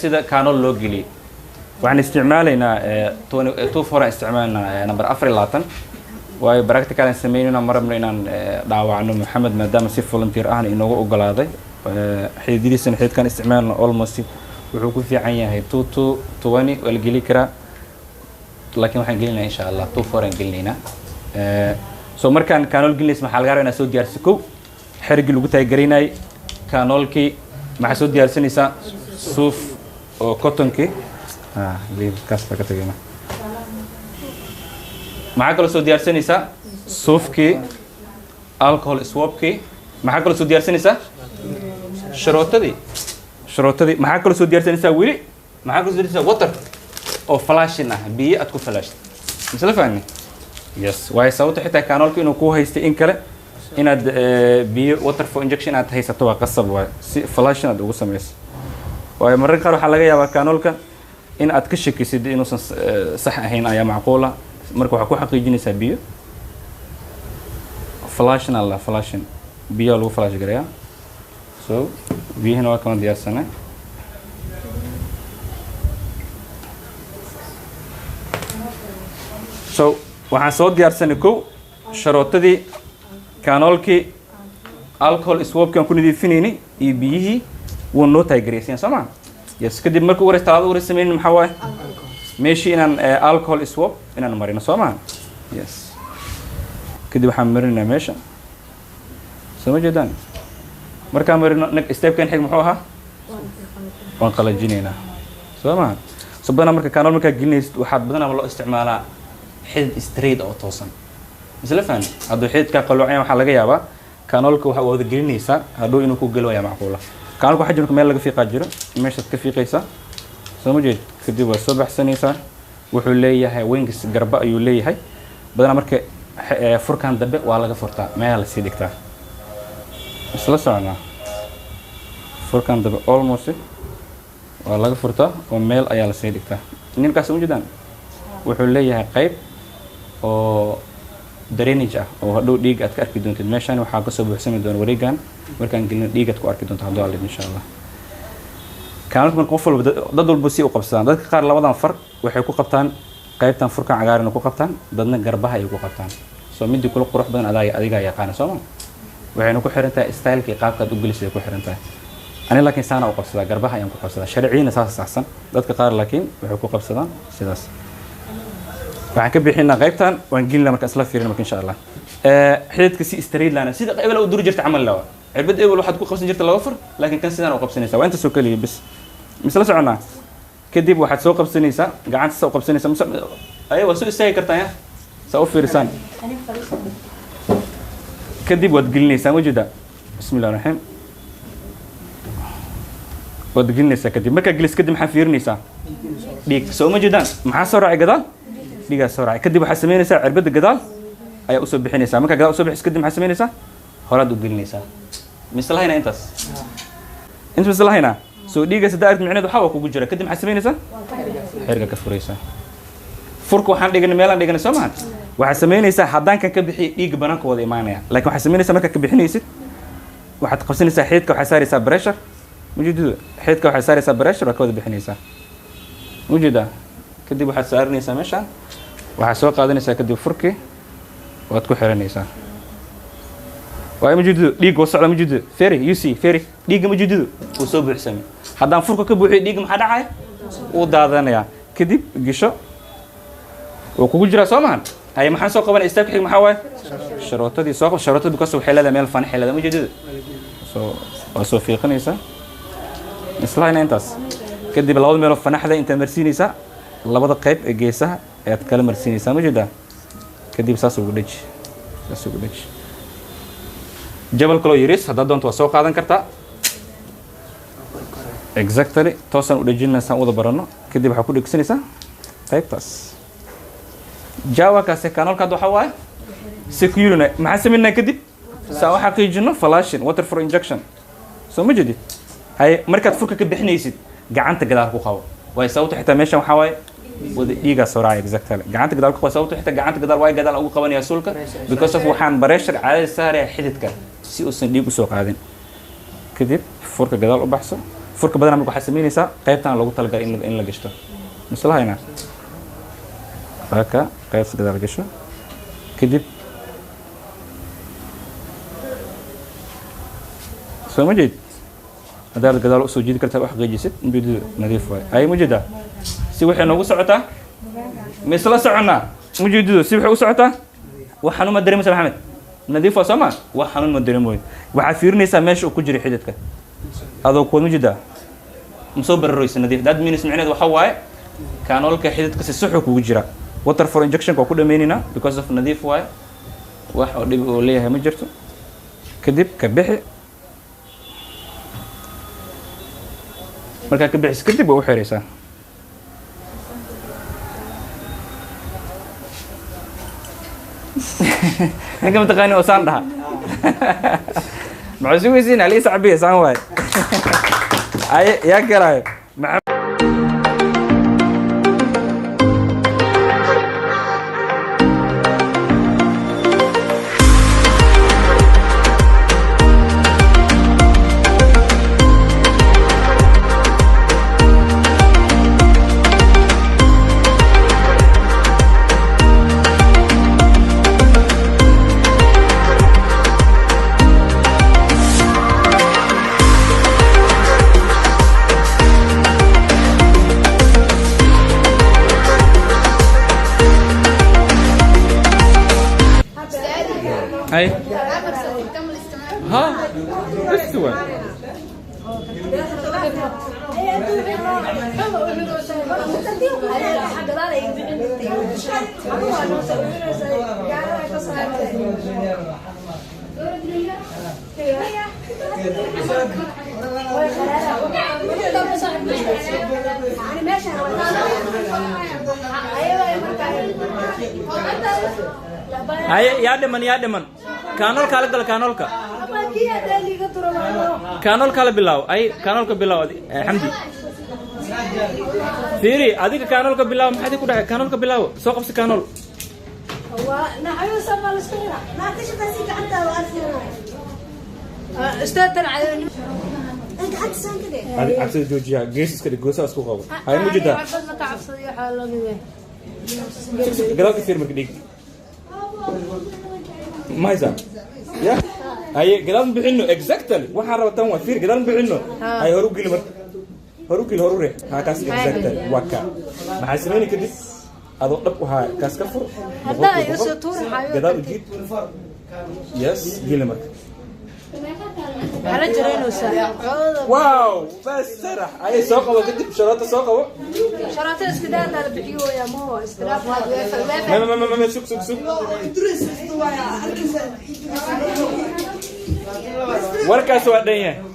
sida kaanol loo geliyay waxaan isticmaalaynaa 24 isticmaalna number 4 waayo practical aan sameeynayna marabna inaan dhaawacno Maxamed maadaama si volunteer ah inoogu ogolaaday xididdiisana xididkan isticmaalna almost wuxuu ku fiican yahay 20 wal geli kara laakiin waxaan gelinaynaa insha Allah 24 aan gelinaynaa so markaan kaanol gelinaysa maxaa laga rabaa inaad soo diyaarso kow xirigi lagu taageerinay kaanolkii maxaa soo diyaarsanaysaa suuf oo cottonki leave kasta ka tagayna maxaa kale soo diyaarsanaysaa suufkii alcohol swabkii maxaa kale soo diyaarsanaysaa sharootadii maxaa kale soo diyaarsanaysaa wili maxaa kale soo diyaarsanaysaa water oo flashing ah biyo aad ku flashed misla fahmi yes way sababta xitaa kaanolka inuu ku haystay in kale inaad biyo water for injection aad haysato waa qasab waay si flashing aad ugu samayso way mararka qaar waxaa laga yaabaa kaanolka in aad ka shakisid inuusan sax ahayn ayaa macquul ah marka waxa ku xaqiijinaysaa biyo flashing biyo lagu flash gareeyaa so biyahana waa kama diyaarsanay so waxaan soo diyaarsanay kow sharootadii kaanolkii alcohol swabkan ku nadiifinaynay iyo biyihii wuu noo taageeraysan soo ma yes kadib markuu wareys talaado wareys sameeyay maxaa waay meeshii inaan alcohol swab inaan marino soo ma yes kadib waxaan marinaa meesha soo ma jeedaan markaan marino stepkan xig muxuu ahaa waan qalajinaynaa soo ma so badanaa marka kaanol markaa gelinaysid waxaad badanaa loo isticmaalaa xidid straight oo toosan isla fahmi hadduu xididkaa qaloocan waxaa laga yaabaa kaanolka waxa wada gelinaysaa hadduu inuu ku gelo ayaa macquula kaanolka waxaa jira meel laga fiiqaa jiro meeshaad ka fiiqaysaa soo ma jeed kadib waa soo baxsanaysaa wuxuu leeyahay wings garba ayuu leeyahay badanaa marka furkan dambe waa laga furtaa meel la sii dhigtaa isla soconaa furkan dambe almost waa laga furtaa oo meel ayaa la sii dhigtaa ninkaas ma jeedaan wuxuu leeyahay qayb oo drainage ah oo hadhow dhiig aad ka arki doontid meeshan waxaa ka soo buuxsami doona wareegan markaan gelino dhiig aad ku arki doonto hadduu alla insha Allah kaanolka marka qof walba dad walba si u qabsadaan dadka qaar labadan far waxay ku qabtaan qaybtan furkan cagaaran ku qabtaan dadna garbaha ay ku qabtaan soo mid kula qurux badan adiga yaqaan soo ma waxayna ku xiran tahay style-kii qaabka aad u gelisay ku xiran tahay ani laakiin saana u qabsadaa garbaha ayaan ku qabsadaa sharciina saas saxsan dadka qaar laakiin waxay ku qabsadaan sidaas waxaan ka bixinaa qaybtan waan gelinaa marka isla fiirina marka insha Allah xididka si straight lana sida qaybala u duri jirta amal lawa cirbad eebal waxaad ku qabsan jirta laba far laakiin kan sidaan u qabsanaysaa waa inta soo kaliya bas misla soconaa kadib waxaad soo qabsanaysaa gacanta soo qabsanaysaa ay waa soo istaagi kartaa ya soo fiirsan kadib waad gelinaysaa wajida bismillaahir rahiim waad gelinaysaa kadib marka gelis kadib maxaa fiirinaysaa dhiig soo ma jidaan maxaa soo raacay gadaal dhiigaa soo raacay kadib waxaad samaynaysaa cirbada gadaal ayaa usoo bixinaysaa marka gadaal usoo bixis kadib maxaad samaynaysaa horaad u gelinaysaa mislahayna intaas inta mislahayna soo dhiigaas hadaa aragtid micneed waxaa kugu jira kadib maxaad samaynaysaa xiriga ka furaysaa furka waxaan dhiganay meelaan dhiganay soo mahan waxaad samaynaysaa haddaan kan ka bixi dhiigga banaanka wada imaanaya laakiin waxaad samaynaysaa markaad ka bixinaysid waxaad qabsanaysaa xididka waxaad saaraysaa pressure mujeedada xididka waxaad saaraysaa pressure waa ka wada bixinaysaa mujeeda kadib waxaad saarinaysaa meeshaan waxaad soo qaadanaysaa kadib furkii waad ku xiranaysaa waa mujeedada dhiig waa socda mujeedada ferry you see ferry dhiigga mujeedada uu soo buuxsamay haddaan furka ka buuxiyo dhiigga maxaa dhacaya uu daadanayaa kadib gisho oo kugu jira soo mahan ay maxaan soo qabanay istaag xig maxaa waay sharootadii soo qab sharootadu ka soo xeelada meel fan xeelada mujeedada soo fiiqanaysaa islaayna intaas kadib labada meel oo fanaxda inta marsiinaysaa labada qayb ee geesaha ayaad kala marsiinaysaa mujeedaa kadib saas ugu dhaji jabal kalo yaris haddaad doonto waa soo qaadan kartaa exactly toosan u dhajinaysaa wada barano kadib waxaa ku dhegsanaysaa qaybtaas jawaakaas kanaalka hadda waxaa waaye security maxaa samaynaa kadib saa waxaa qiijino flashing water for injection soo ma jeedid hay markaad furka ka bixinaysid gacanta gadaal ku qabo way sababta xitaa meeshan waxaa waaye wada dhiiga soo raacay exactly gacanta gadaal ku qabo sababta xitaa gacanta gadaal way gadaal ugu qabanaya sulka because of waxaan pressure caadi saaraya xididka si uusan dhiig u soo qaadin kadib furka gadaal u baxso furka badan marka waxaa samaynaysaa qaybtan loogu talagalay in la gashto mislahayna haka qaybta gadaal gasho kadib soo ma jeed hadaad gadaal usoo jiidi kartaa wax qeejisid mbidu nadiif waay ay mujida si waxay noogu socotaa misla soconnaa mujididu si waxay u socotaa wax xanuun ma dareemaysa maxamed nadiif waa sooma wax xanuun ma dareemoy waxaa fiirinaysaa meesha uu ku jiray xididka adoo kuwad mujida ma soo bararoysa nadiif dad minis micneed waxa waaye kaanoolka xididka si suxu kugu jira water for injection waa ku dhameynaynaa because of nadiif waaye wax oo dhib oo leeyahay ma jirto kadib ka bixi markaa ka bixis kadib waa u xiraysaa ninka mataqaani oo saan dhaha maxaa sugaysiin alii sacbiya saan waaye ay yaa garaayo هاي ها بس هو هاي يا دمن كانول كالا قال كانولكا كانول كالا بلاو اي كانولكا بلاو حمدي فيري اديك كانولكا بلاو ما حد يقول كانولكا بلاو سوق بس كانول هو نحيو سما الاسطوره ما كنتش بسيك انت وارسنال استاذ على انت حتى سان كده هذه عكس جوجيا جيسس كده جوسا اسكو قبل هاي موجوده عبد ما عبصي حاله قرأت كثير من كديك ما يزال يا هاي قدام بحنه exactly وحرة تموا فير قدام بحنه هاي هروق اللي مر هروق اللي هروره ها كاس exactly وكا ما حاسميني كده أضرب وها كاس كفر هذا يسطور حيو قدام جيت يس جيل مر على جرينو ساعة واو بس سرح هاي ساقة وكده شراطة ساقة شراطة اسكدان هذا بحيو يا مو استراف ما سوق وركاس وعدنيه